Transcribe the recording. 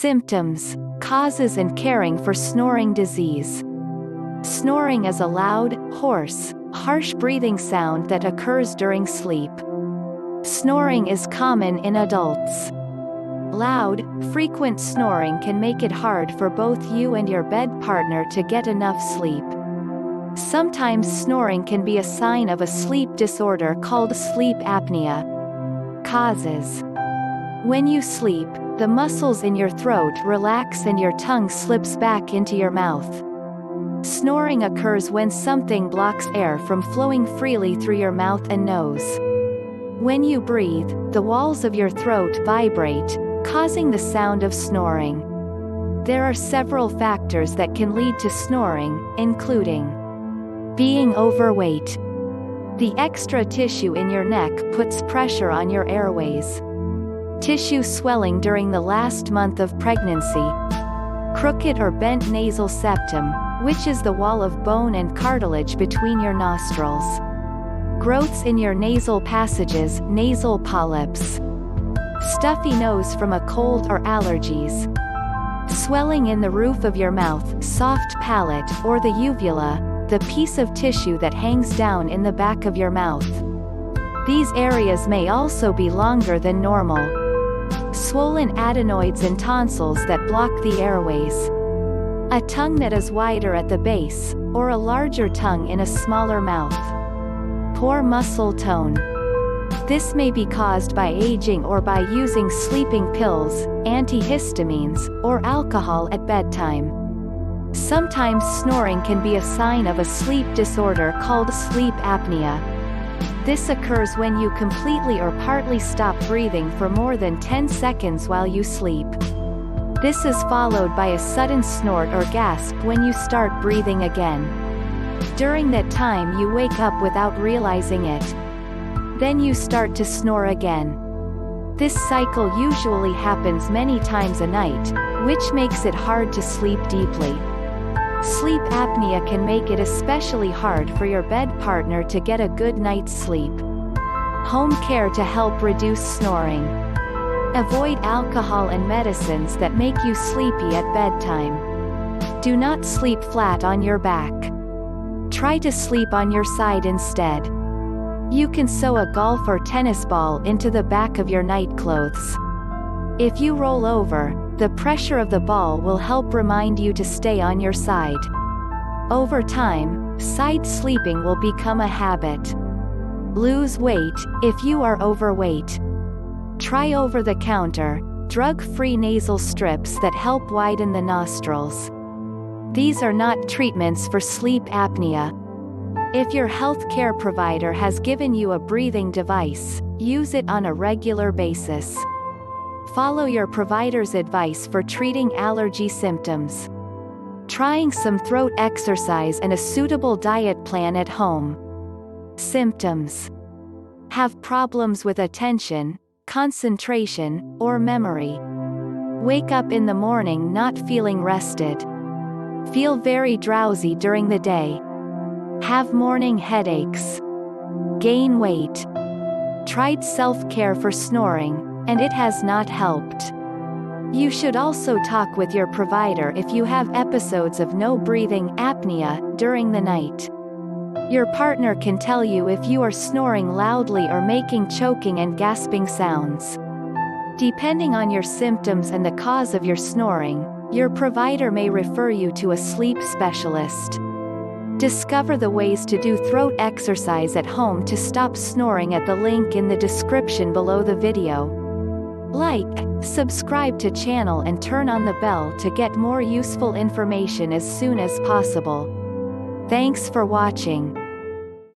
Symptoms, causes and caring for snoring disease. Snoring is a loud, hoarse, harsh breathing sound that occurs during sleep. Snoring is common in adults. Loud, frequent snoring can make it hard for both you and your bed partner to get enough sleep. Sometimes snoring can be a sign of a sleep disorder called sleep apnea. Causes. When you sleep, the muscles in your throat relax and your tongue slips back into your mouth. Snoring occurs when something blocks air from flowing freely through your mouth and nose. When you breathe, the walls of your throat vibrate, causing the sound of snoring. There are several factors that can lead to snoring, including being overweight. The extra tissue in your neck puts pressure on your airways. Tissue swelling during the last month of pregnancy. Crooked or bent nasal septum, which is the wall of bone and cartilage between your nostrils. Growths in your nasal passages, nasal polyps. Stuffy nose from a cold or allergies. Swelling in the roof of your mouth, soft palate, or the uvula, the piece of tissue that hangs down in the back of your mouth. These areas may also be longer than normal. Swollen adenoids and tonsils that block the airways. A tongue that is wider at the base, or a larger tongue in a smaller mouth. Poor muscle tone. This may be caused by aging or by using sleeping pills, antihistamines, or alcohol at bedtime. Sometimes snoring can be a sign of a sleep disorder called sleep apnea. This occurs when you completely or partly stop breathing for more than 10 seconds while you sleep. This is followed by a sudden snort or gasp when you start breathing again. During that time you wake up without realizing it. Then you start to snore again. This cycle usually happens many times a night, which makes it hard to sleep deeply. Sleep apnea can make it especially hard for your bed partner to get a good night's sleep. Home care to help reduce snoring. Avoid alcohol and medicines that make you sleepy at bedtime. Do not sleep flat on your back. Try to sleep on your side instead. You can sew a golf or tennis ball into the back of your nightclothes. If you roll over, the pressure of the ball will help remind you to stay on your side. Over time, side sleeping will become a habit. Lose weight, if you are overweight. Try over-the-counter, drug-free nasal strips that help widen the nostrils. These are not treatments for sleep apnea. If your healthcare provider has given you a breathing device, use it on a regular basis. Follow your provider's advice for treating allergy symptoms. Trying some throat exercise and a suitable diet plan at home. Symptoms. Have problems with attention, concentration, or memory. Wake up in the morning not feeling rested. Feel very drowsy during the day. Have morning headaches. Gain weight. Tried self-care for snoring, and it has not helped. You should also talk with your provider if you have episodes of no breathing apnea during the night. Your partner can tell you if you are snoring loudly or making choking and gasping sounds. Depending on your symptoms and the cause of your snoring, your provider may refer you to a sleep specialist. Discover the ways to do throat exercise at home to stop snoring at the link in the description below the video. Like, subscribe to channel and turn on the bell to get more useful information as soon as possible. Thanks for watching.